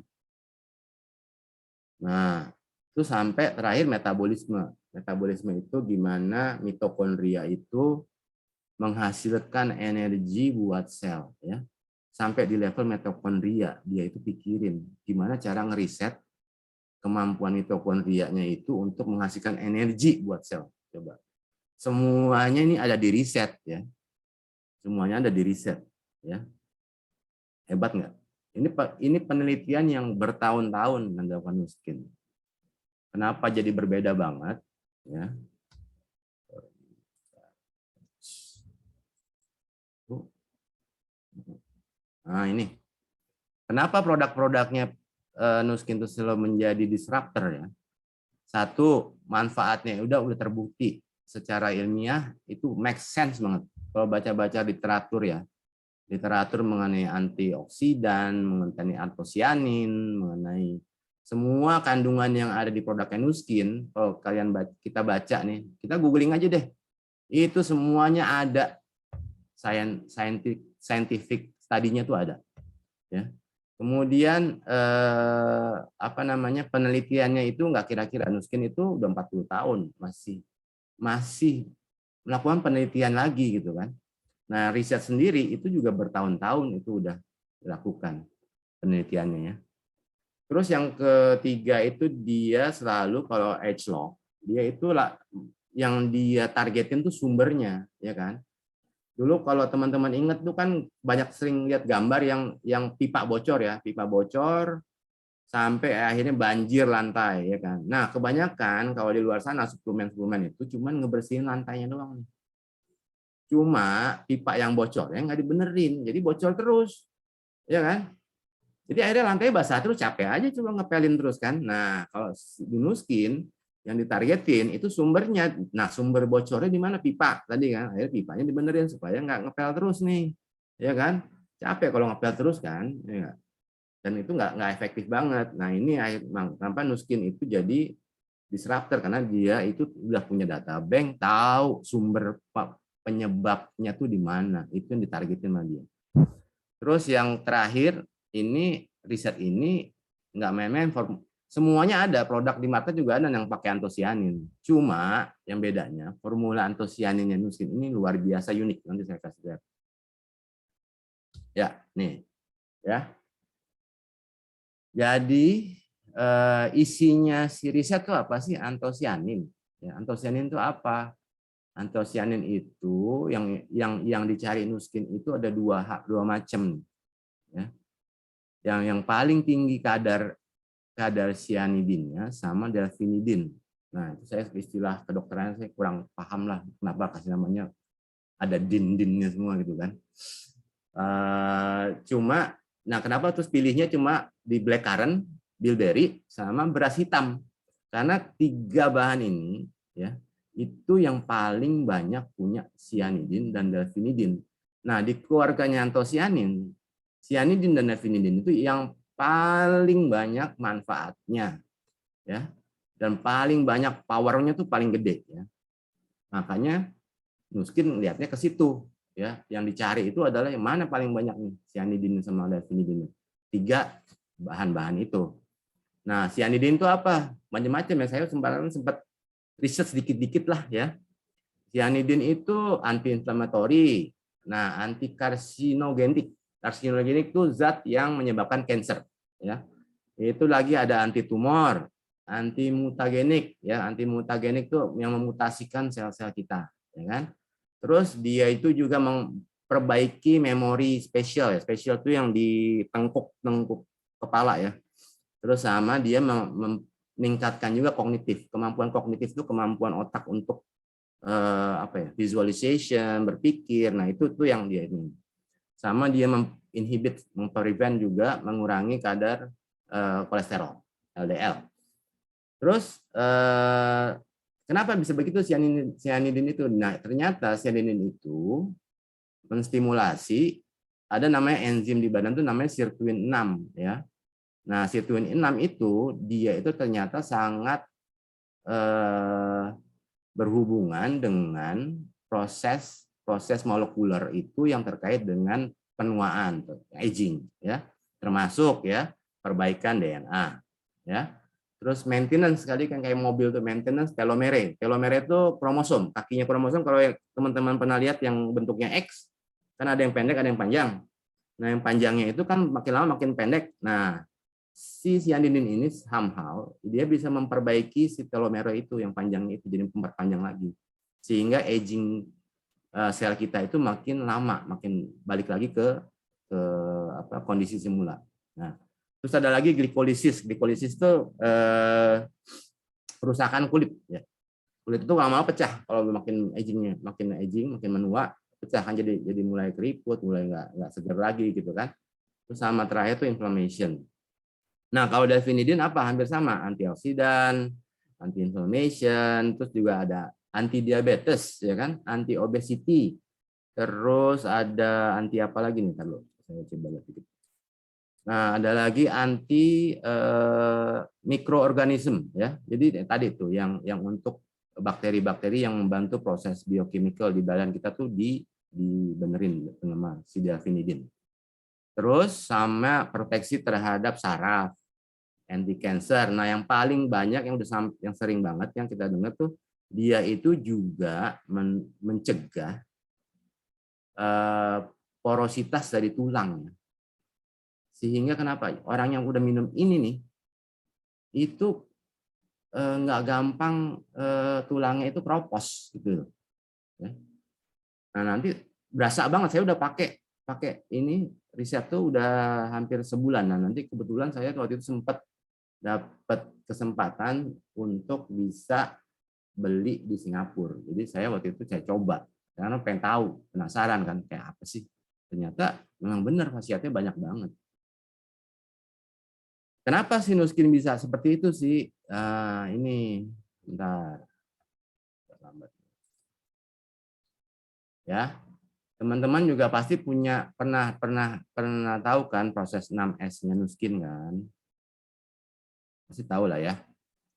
Nah, itu sampai terakhir metabolisme. Metabolisme itu gimana mitokondria itu menghasilkan energi buat sel ya. Sampai di level mitokondria dia itu pikirin gimana cara ngeriset kemampuan mitokondrianya itu untuk menghasilkan energi buat sel. Coba. Semuanya ini ada di riset ya. Semuanya ada di riset ya. Hebat nggak? Ini penelitian yang bertahun-tahun dilakukan Nuskin. Kenapa jadi berbeda banget ya? Nah, ini. Kenapa produk-produknya Nuskin itu selalu menjadi disruptor ya? Satu, manfaatnya udah terbukti secara ilmiah itu make sense banget. Kalau baca-baca literatur ya, literatur mengenai antioksidan, mengenai antosianin, mengenai semua kandungan yang ada di produk Nuskin, kalau kita baca nih, kita googling aja deh. Itu semuanya ada scientific studinya tuh ada. Ya. Kemudian apa namanya penelitiannya itu nggak kira-kira Nuskin itu udah 40 tahun masih melakukan penelitian lagi gitu kan. Nah, riset sendiri itu juga bertahun-tahun itu udah dilakukan penelitiannya ya. Terus yang ketiga itu dia selalu kalau Edgelock, dia itu yang dia targetin tuh sumbernya ya kan. Dulu kalau teman-teman ingat tuh kan banyak sering lihat gambar yang pipa bocor ya, pipa bocor sampai akhirnya banjir lantai ya kan. Nah, kebanyakan kalau di luar sana suplemen-suplemen itu cuman ngebersihin lantainya doang. Cuma pipa yang bocor ya nggak dibenerin, jadi bocor terus. Ya kan? Jadi akhirnya lantai basah terus, capek aja coba ngepelin terus kan. Nah, kalau di Nuskin yang ditargetin itu sumbernya. Nah, sumber bocornya di mana? Pipa tadi kan. Akhirnya pipanya dibenerin supaya nggak ngepel terus nih. Ya kan? Capek kalau ngepel terus kan. Ya. Dan itu nggak efektif banget. Nah, ini kenapa Nuskin itu jadi disruptor karena dia itu udah punya data bank, tahu sumber penyebabnya tuh di mana. Itu yang ditargetin sama dia. Terus yang terakhir ini riset ini nggak main-main, semuanya ada, produk di market juga ada yang pakai antosianin. Cuma yang bedanya formula antosianinnya Nuskin ini luar biasa unik. Nanti saya kasih lihat. Ya, nih. Ya. Jadi isinya si riset itu apa sih? Antosianin. Ya, antosianin itu apa? Antosianin itu yang dicari Nuskin itu ada dua macam. Ya. Yang paling tinggi kadar cyanidinnya sama delfinidin. Nah, itu saya istilah kedokteran saya kurang paham lah kenapa kasih namanya ada din-dinnya semua gitu kan. Cuma, nah kenapa terus pilihnya cuma di blackcurrant, bilberry, sama beras hitam? Karena 3 bahan ini ya itu yang paling banyak punya cyanidin dan delfinidin. Nah di keluarganya antosianin, cyanidin dan delfinidin itu yang paling banyak manfaatnya ya dan paling banyak powernya tuh paling gede ya. Makanya Nuskin lihatnya ke situ ya. Yang dicari itu adalah yang mana paling banyak nih cyanidin sama delfinidin. 3 bahan-bahan itu. Nah, cyanidin itu apa? Macam-macam ya. Saya sempat riset sedikit-dikit lah ya. Cyanidin itu anti-inflamatori, nah anti karsinogenik. Karsinogenik itu zat yang menyebabkan kanker ya. Itu lagi ada anti tumor, anti mutagenik ya. Anti mutagenik itu yang memutasikan sel-sel kita ya kan. Terus dia itu juga memperbaiki memori spesial ya. Spesial itu yang di tengkuk kepala ya. Terus sama dia meningkatkan juga kognitif. Kemampuan kognitif itu kemampuan otak untuk visualization, berpikir. Nah, itu tuh yang dia ini. Sama dia menginhibit, memprevent juga mengurangi kadar kolesterol, LDL. Terus kenapa bisa begitu cyanidin itu? Nah, ternyata cyanidin itu menstimulasi ada namanya enzim di badan itu namanya sirtuin 6 ya. Nah, sirtuin 6 itu dia itu ternyata sangat berhubungan dengan proses molekuler itu yang terkait dengan penuaan, aging, ya, termasuk ya perbaikan DNA, ya. Terus maintenance sekali kan kayak mobil tuh maintenance telomere. Telomere itu kromosom, kakinya kromosom. Kalau teman-teman pernah lihat yang bentuknya X, kan ada yang pendek, ada yang panjang. Nah, yang panjangnya itu kan makin lama makin pendek. Nah, si cyanidin ini somehow dia bisa memperbaiki si telomere itu yang panjangnya itu jadi memperpanjang lagi sehingga aging sel kita itu makin lama, makin balik lagi ke kondisi semula. Nah, terus ada lagi glikolisis. Glikolisis itu perusakan kulit ya. Kulit itu lama-lama pecah kalau makin aging makin menua, pecah kan jadi mulai keriput, mulai nggak segar lagi gitu kan. Terus sama terakhir itu inflammation. Nah, kalau delfinidin apa? Hampir sama, antioksidan, anti-inflammation, terus juga ada anti diabetes, ya kan? Anti obesity. Terus ada anti apa lagi nih? Kalau saya coba lihat sedikit. Nah, ada lagi anti mikroorganisme, ya. Jadi tadi tuh yang untuk bakteri-bakteri yang membantu proses biokimikal di badan kita tuh dibenerin dengan si delfinidin. Terus sama proteksi terhadap saraf, anti cancer. Nah, yang paling banyak yang sering banget yang kita dengar tuh dia itu juga mencegah porositas dari tulang. Sehingga kenapa? Orang yang udah minum ini nih itu nggak gampang tulangnya itu keropos gitu. Nah, nanti berasa banget saya udah pakai ini riset tuh udah hampir sebulan. Nah, nanti kebetulan saya waktu itu sempat dapat kesempatan untuk bisa beli di Singapura. Jadi saya waktu itu saya coba karena pengen tahu, penasaran kan kayak apa sih. Ternyata memang benar khasiatnya banyak banget. Kenapa sih Nuskin bisa seperti itu sih? Ini bentar. Lambat. Ya. Teman-teman juga pasti pernah tahu kan proses 6S-nya Nuskin kan? Pasti tahu lah ya.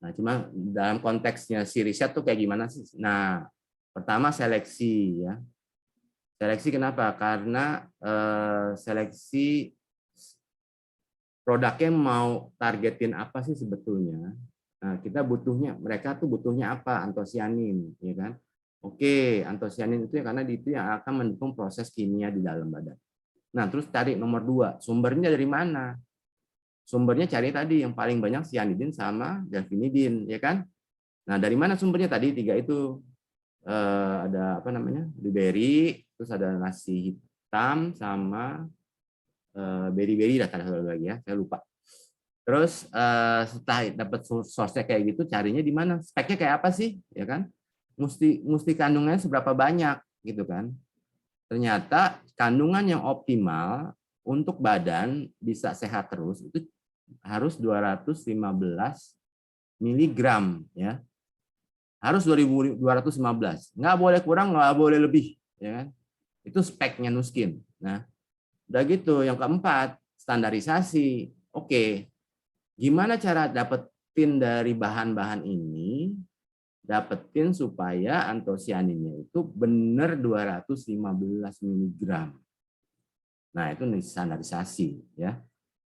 Nah, cuma dalam konteksnya si riset tuh kayak gimana sih? Nah, pertama seleksi ya. Seleksi kenapa? Karena seleksi produknya mau targetin apa sih sebetulnya? Nah, mereka tuh butuhnya apa? Antosianin, ya kan? Oke, antosianin itu ya karena itu yang akan mendukung proses kimia di dalam badan. Nah, terus cari nomor 2, sumbernya dari mana? sumbernya cari tadi yang paling banyak cyanidin sama delfinidin, ya kan? Nah, dari mana sumbernya tadi? Tiga itu ada apa namanya? Blueberry, terus ada nasi hitam sama berry-berry lah satu lagi ya, saya lupa. Terus setelah dapat source-nya kayak gitu, carinya di mana? Speknya kayak apa sih, ya kan? Mesti kandungannya seberapa banyak gitu kan? Ternyata kandungan yang optimal untuk badan bisa sehat terus itu harus 215 miligram ya. Harus 2215. Nggak boleh kurang, nggak boleh lebih, ya kan? Itu speknya Nuskin. Nah, udah gitu. Yang keempat, standarisasi. Oke, gimana cara dapetin dari bahan-bahan ini? Dapetin supaya antosianinnya itu benar 215 miligram. Nah, itu standarisasi ya.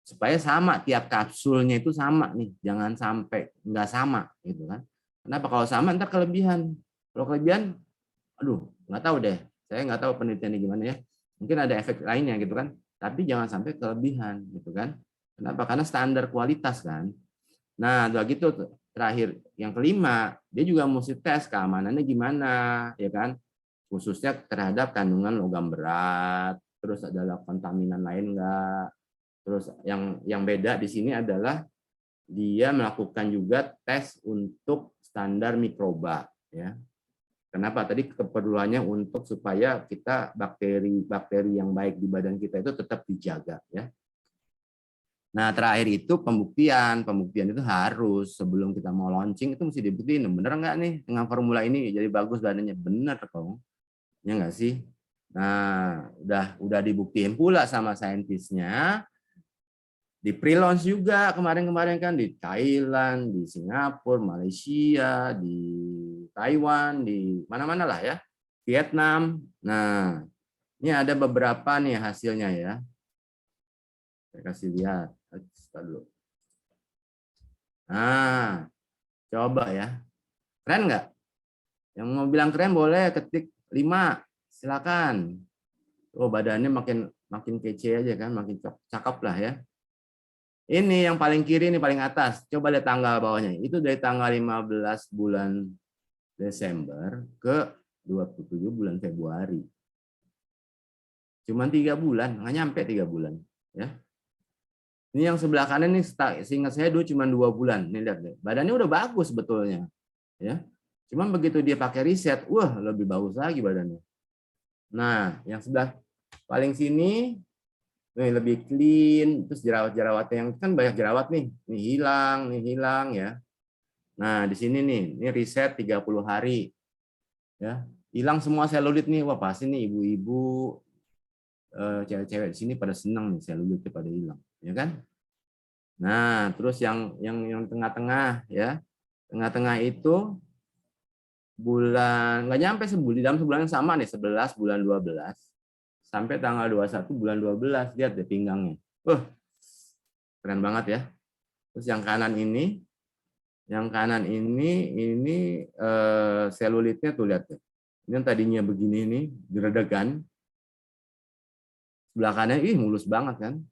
Supaya sama tiap kapsulnya itu sama nih, jangan sampai nggak sama gitu kan. Kenapa? Kalau sama ntar kelebihan. Kalau kelebihan, aduh, nggak tahu deh. Saya nggak tahu penelitiannya gimana ya. Mungkin ada efek lainnya gitu kan. Tapi jangan sampai kelebihan gitu kan. Kenapa? Karena standar kualitas kan. Nah, udah gitu terakhir yang kelima, dia juga mesti tes keamanannya gimana, ya kan? Khususnya terhadap kandungan logam berat, terus ada kontaminan lain enggak. Terus yang beda di sini adalah dia melakukan juga tes untuk standar mikroba, ya. Kenapa? Tadi keperluannya untuk supaya kita bakteri yang baik di badan kita itu tetap dijaga, ya. Nah, terakhir itu pembuktian. Pembuktian itu harus sebelum kita mau launching itu mesti dibuktiin bener nggak nih dengan formula ini jadi bagus badannya, bener kok. Ya nggak sih? Nah, udah dibuktiin pula sama saintisnya. Di pre-launch juga kemarin-kemarin kan di Thailand, di Singapura, Malaysia, di Taiwan, di mana-mana lah ya, Vietnam. Nah, ini ada beberapa nih hasilnya ya. Saya kasih lihat. Dulu. Nah, coba ya. Keren nggak? Yang mau bilang keren boleh ketik 5. Silakan. Oh, badannya makin kece aja kan, makin cakep lah ya. Ini yang paling kiri, ini paling atas. Coba lihat tanggal bawahnya. Itu dari tanggal 15 bulan Desember ke 27 bulan Februari. Cuman 3 bulan, nggak nyampe 3 bulan. Ya. Ini yang sebelah kanan nih, seingat saya dulu cuma 2 bulan. Nih lihat deh, badannya udah bagus sebetulnya. Ya. Cuman begitu dia pakai riset, wah lebih bagus lagi badannya. Nah, yang sebelah paling sini lebih clean, terus jerawat-jerawatnya yang kan banyak jerawat nih hilang ya. Nah, di sini nih, ini riset 30 hari. Ya. Hilang semua selulit nih. Wah, pasti nih ibu-ibu cewek-cewek di sini pada senang nih selulitnya pada hilang, ya kan? Nah, terus yang tengah-tengah ya. Tengah-tengah itu bulan nggak nyampe sebulan, dalam sebulan yang sama nih, 11 bulan 12 sampai tanggal 21 bulan 12. Lihat deh pinggangnya. Keren banget ya. Terus yang kanan ini selulitnya tuh lihat deh. Ini yang tadinya begini nih, geredegan. Sebelah kanan mulus banget kan.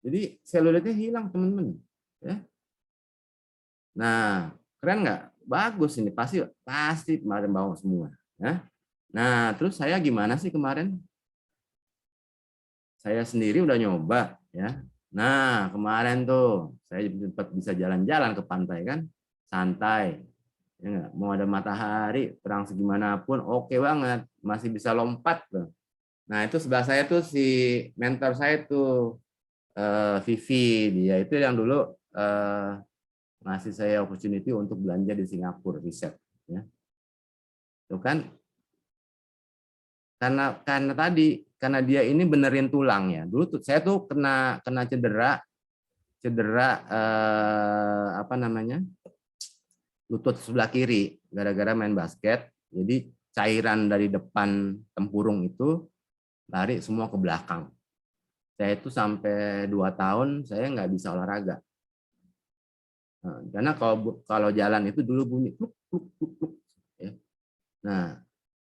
Jadi selulitnya hilang, teman-teman. Ya. Nah, keren nggak? Bagus ini, pasti kemarin bawa semua. Ya. Nah, terus saya gimana sih kemarin? Saya sendiri udah nyoba, ya. Nah, kemarin tuh saya sempat bisa jalan-jalan ke pantai kan, santai. Ya, mau ada matahari, terang segimanapun, oke banget, masih bisa lompat tuh. Nah, itu sebelah saya tuh si mentor saya tuh Vivi, dia itu yang dulu ngasih saya opportunity untuk belanja di Singapura riset, ya. Tuh kan, karena dia ini benerin tulang ya. Dulu tuh saya tuh kena cedera apa namanya, lutut sebelah kiri gara-gara main basket. Jadi cairan dari depan tempurung itu lari semua ke belakang. Saya itu sampai 2 tahun saya nggak bisa olahraga. Nah, karena kalau jalan itu dulu bunyi pluk pluk pluk pluk. Ya. Nah,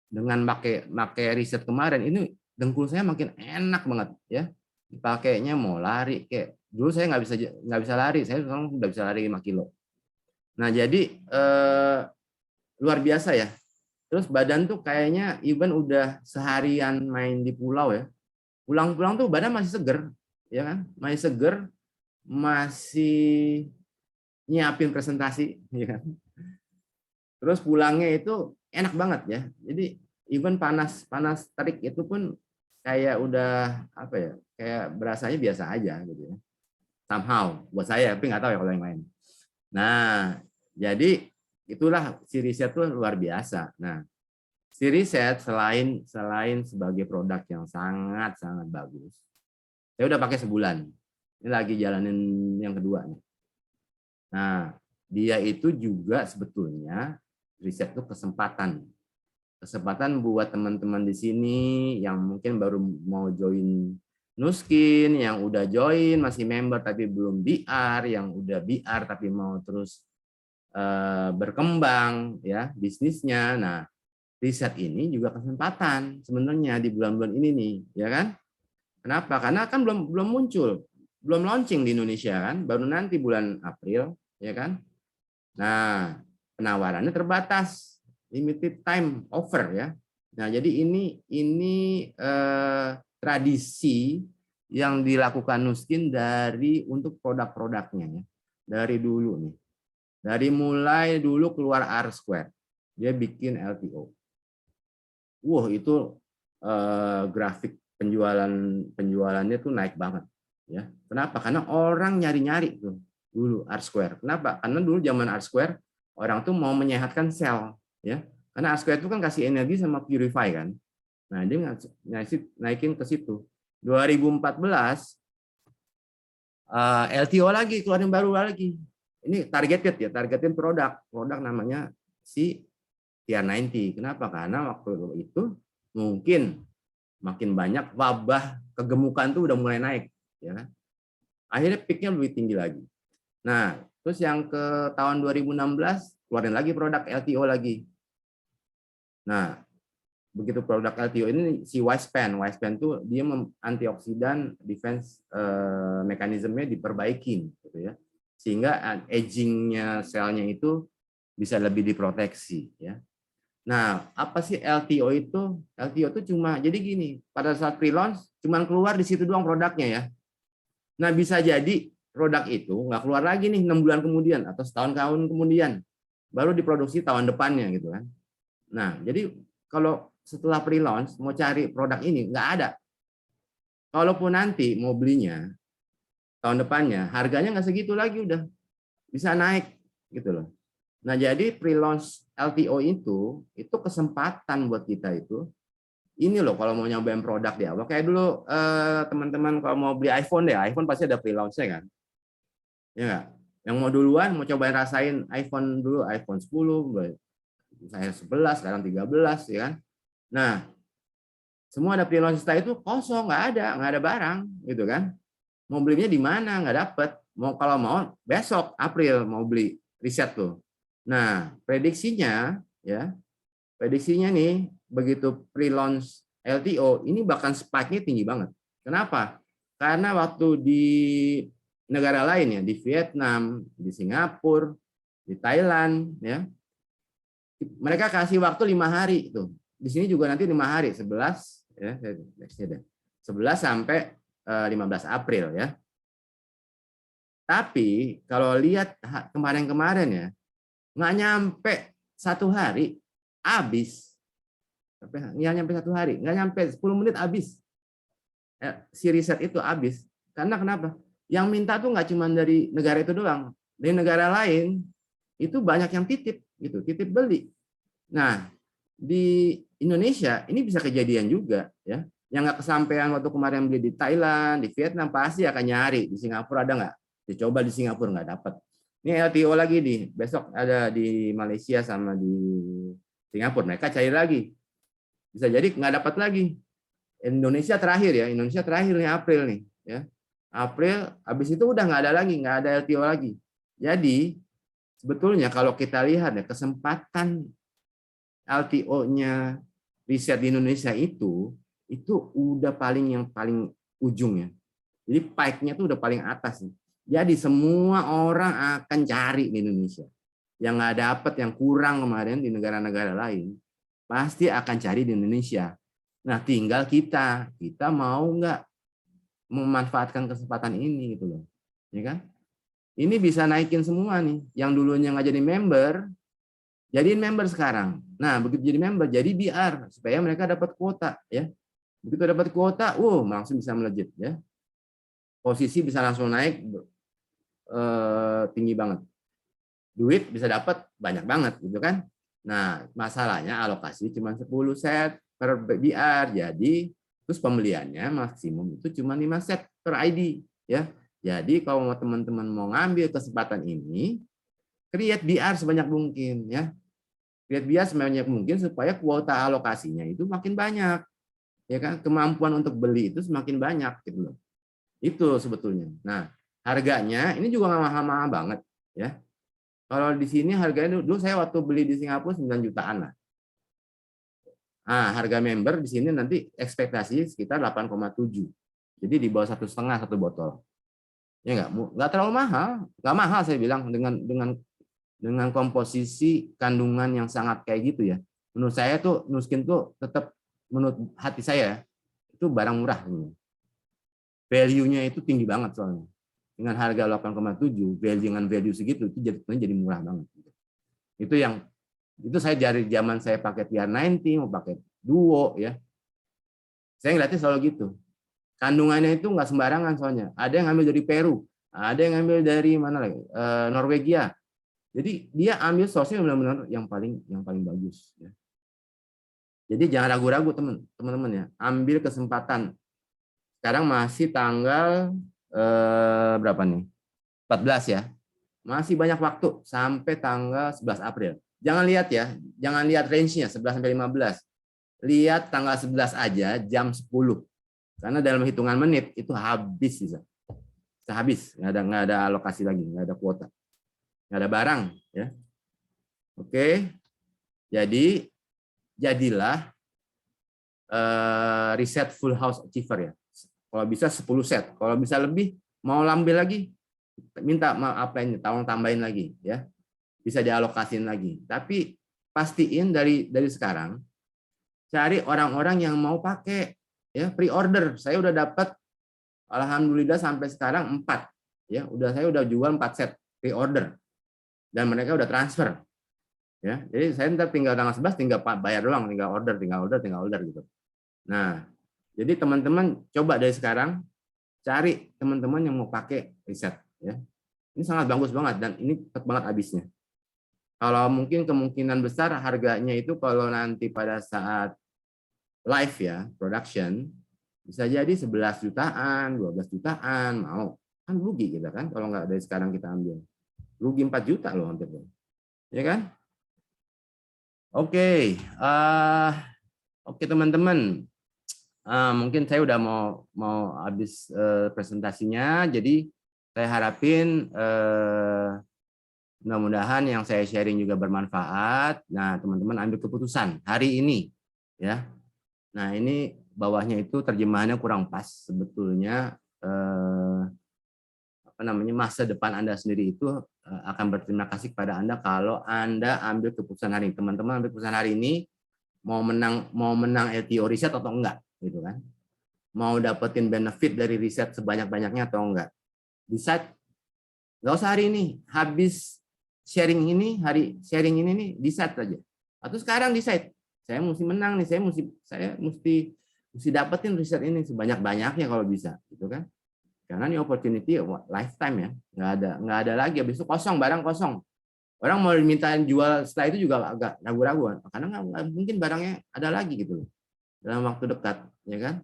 dengan pakai riset kemarin ini dengkul saya makin enak banget ya. dipakainya mau lari kayak dulu saya nggak bisa lari, saya sekarang udah bisa lari 5 kilo. Nah jadi luar biasa ya. Terus badan tuh kayaknya even udah seharian main di pulau ya, pulang-pulang tuh badan masih seger, ya kan? Masih seger, masih nyiapin presentasi, ya kan? Terus pulangnya itu enak banget ya. Jadi even panas panas terik itu pun kayak udah apa ya? Kayak berasanya biasa aja gitu ya. Somehow buat saya, tapi nggak tahu ya kalau yang lain. Nah, jadi itulah si riset tuh luar biasa. Nah, si riset selain sebagai produk yang sangat sangat bagus, saya udah pakai sebulan. Ini lagi jalanin yang kedua nih. Nah, dia itu juga sebetulnya riset itu kesempatan buat teman-teman di sini yang mungkin baru mau join Nuskin, yang udah join masih member tapi belum BR, yang udah BR tapi mau terus berkembang ya bisnisnya. Nah, riset ini juga kesempatan sebenarnya di bulan-bulan ini nih, ya kan? Kenapa? Karena kan belum muncul, belum launching di Indonesia kan, baru nanti bulan April, ya kan? Nah, penawarannya terbatas, limited time offer ya. Nah, jadi ini tradisi yang dilakukan Nuskin untuk produk-produknya ya. Dari dulu nih. Dari mulai dulu keluar R-Square, dia bikin LTO. Wah, itu grafik penjualannya tuh naik banget ya. Kenapa? Karena orang nyari-nyari tuh dulu R-Square. Kenapa? Karena dulu zaman R-Square orang tuh mau menyehatkan sel ya. Karena R-Square itu kan kasih energi sama purify kan. Nah, dia naikin ke situ. 2014 LTO lagi, keluarin baru lagi. Ini targetin produk namanya si TR90. Kenapa? Karena waktu itu mungkin makin banyak wabah kegemukan tuh udah mulai naik, ya kan? Akhirnya peaknya lebih tinggi lagi. Nah, terus yang ke tahun 2016 keluarin lagi produk LTO lagi. Nah, begitu produk LTO ini si Wispan tuh dia antioksidan defense mekanismenya diperbaikin, gitu ya, sehingga agingnya selnya itu bisa lebih diproteksi, ya. Nah, apa sih LTO itu? LTO itu cuma jadi gini, pada saat pre-launch cuma keluar di situ doang produknya ya. Nah, bisa jadi produk itu nggak keluar lagi nih 6 bulan kemudian atau setahun kemudian, baru diproduksi tahun depannya gitu kan. Nah, jadi kalau setelah pre-launch mau cari produk ini nggak ada. Kalaupun nanti mau belinya tahun depannya, harganya nggak segitu lagi, udah bisa naik gitu loh. Nah, jadi pre-launch LTO itu kesempatan buat kita itu. Ini loh kalau mau nyobain produk di awal. Kayak dulu teman-teman kalau mau beli iPhone iPhone pasti ada pre-launch-nya kan. Ya nggak? Yang mau duluan, mau cobain rasain iPhone dulu, iPhone 10, saya 11, sekarang 13, ya kan. Nah, semua ada pre-launch, setelah itu kosong, nggak ada barang, gitu kan. Mau belinya di mana? Nggak dapet. Kalau mau besok April mau beli riset tuh. Nah, prediksinya nih begitu pre-launch LTO ini bahkan spike-nya tinggi banget. Kenapa? Karena waktu di negara lain ya, di Vietnam, di Singapura, di Thailand ya, mereka kasih waktu 5 hari tuh. Di sini juga nanti 5 hari, 11 ya, 11 sampai 15 April ya. Tapi kalau lihat kemarin ya, nggak nyampe 1 hari habis. Nggak nyampe 1 hari, nggak nyampe 10 menit habis. Si riset itu habis. Karena kenapa? Yang minta tuh nggak cuma dari negara itu doang. Dari negara lain itu banyak yang titip gitu, titip beli. Nah, di Indonesia ini bisa kejadian juga ya. Yang nggak kesampaian waktu kemarin beli di Thailand, di Vietnam pasti akan nyari. Di Singapura ada nggak? Dicoba di Singapura nggak dapat. Ini LTO lagi nih, besok ada di Malaysia sama di Singapura. Mereka cari lagi. Bisa jadi nggak dapat lagi. Indonesia terakhir nih April nih. Ya. April, habis itu udah nggak ada lagi, nggak ada LTO lagi. Jadi sebetulnya kalau kita lihat ya kesempatan LTO-nya riset di Indonesia itu udah paling ujung ya. Jadi pike-nya tuh udah paling atas nih. Jadi semua orang akan cari di Indonesia. Yang nggak dapat, yang kurang kemarin di negara-negara lain, pasti akan cari di Indonesia. Nah, tinggal kita mau nggak memanfaatkan kesempatan ini gitu loh, ya kan? Ini bisa naikin semua nih, yang dulunya nggak jadi member, jadiin member sekarang. Nah, begitu jadi member, jadi BR supaya mereka dapat kuota, ya. Begitu dapat kuota, langsung bisa melejit, ya. Posisi bisa langsung naik tinggi banget. Duit bisa dapat banyak banget, gitu kan? Nah, masalahnya alokasi cuma 10 set per BR, jadi terus pembeliannya maksimum itu cuma 5 set per ID, ya. Jadi kalau teman-teman mau ngambil kesempatan ini, create BR sebanyak mungkin, ya. Create BR sebanyak mungkin supaya kuota alokasinya itu makin banyak, ya kan? Kemampuan untuk beli itu semakin banyak, gitu loh. Itu sebetulnya. Nah, harganya ini juga nggak mahal-mahal banget, ya. Kalau di sini harganya dulu saya waktu beli di Singapura 9 jutaan lah. Nah, harga member di sini nanti ekspektasi sekitar 8,7. Jadi di bawah 1,5 satu botol. Ya nggak terlalu mahal, nggak mahal saya bilang dengan komposisi kandungan yang sangat kayak gitu ya. Menurut saya tuh Nuskin tuh tetap menurut hati saya itu barang murah. Value-nya itu tinggi banget soalnya. Dengan harga 8,7, dengan value segitu itu jadi murah banget. Itu saya dari zaman saya pakai TR90, mau pakai Duo ya. Saya ngeliatnya selalu gitu. Kandungannya itu nggak sembarangan soalnya. Ada yang ngambil dari Peru, ada yang ngambil dari mana lagi? Norwegia. Jadi dia ambil source-nya benar-benar yang paling bagus ya. Jadi jangan ragu-ragu teman-teman ya. Ambil kesempatan. Sekarang masih tanggal berapa nih? 14 ya. Masih banyak waktu sampai tanggal 11 April. Jangan lihat ya, jangan lihat range-nya 11 sampai 15. Lihat tanggal 11 aja jam 10. Karena dalam hitungan menit itu habis bisa. Habis, nggak ada alokasi lagi, nggak ada kuota. Nggak ada barang ya. Oke. Jadi jadilah riset full house achiever ya. Kalau bisa 10 set, kalau bisa lebih mau ambil lagi minta tolong tambahin lagi ya. Bisa dialokasin lagi. Tapi pastiin dari sekarang cari orang-orang yang mau pakai ya, pre-order. Saya udah dapat alhamdulillah sampai sekarang 4 ya. Saya udah jual 4 set pre-order dan mereka udah transfer. Ya, jadi saya ntar tinggal tanggal 11 tinggal bayar doang, tinggal order gitu. Nah, jadi teman-teman coba dari sekarang cari teman-teman yang mau pakai riset ya. Ini sangat bagus banget dan ini cepat banget habisnya. Kalau mungkin kemungkinan besar harganya itu kalau nanti pada saat live ya, production bisa jadi 11 jutaan, 12 jutaan, mau. Kan rugi kita kan kalau nggak dari sekarang kita ambil. Rugi 4 juta loh hampir. Ya kan? Oke, oke teman-teman. Mungkin saya udah mau habis presentasinya, jadi saya harapin mudah-mudahan yang saya sharing juga bermanfaat. Nah, teman-teman ambil keputusan hari ini, ya. Nah, ini bawahnya itu terjemahannya kurang pas sebetulnya. Masa depan Anda sendiri itu akan berterima kasih kepada Anda kalau Anda ambil keputusan hari ini. Teman-teman ambil keputusan hari ini mau menang LTO riset atau enggak, gitu kan? Mau dapetin benefit dari riset sebanyak-banyaknya atau enggak? Decide. Nggak usah hari ini, habis sharing ini nih decide aja. Atau sekarang decide. Saya mesti menang nih, saya mesti dapetin riset ini sebanyak-banyaknya kalau bisa, gitu kan? Karena ini opportunity lifetime ya, nggak ada lagi. Habis itu kosong, barang kosong. Orang mau dimintain jual setelah itu juga agak ragu-ragu, karena nggak mungkin barangnya ada lagi gitu loh dalam waktu dekat, ya kan?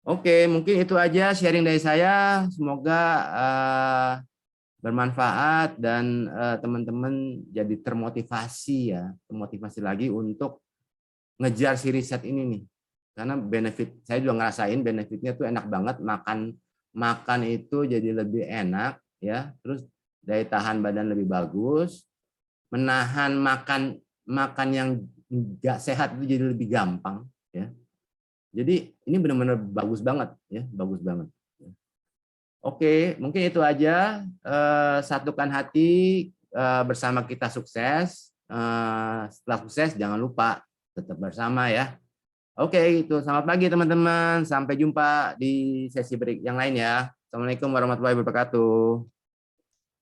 Oke, mungkin itu aja sharing dari saya. Semoga bermanfaat dan teman-teman jadi termotivasi lagi untuk ngejar si riset ini nih. Karena benefit saya juga ngerasain benefitnya tuh enak banget, makan itu jadi lebih enak ya, terus daya tahan badan lebih bagus, menahan makan yang nggak sehat itu jadi lebih gampang ya. Jadi ini benar-benar bagus banget ya, bagus banget. Oke, mungkin itu aja. Satukan hati, bersama kita sukses. Setelah sukses, jangan lupa tetap bersama ya. Oke, itu. Selamat pagi teman-teman. Sampai jumpa di sesi break yang lain ya. Assalamualaikum warahmatullahi wabarakatuh.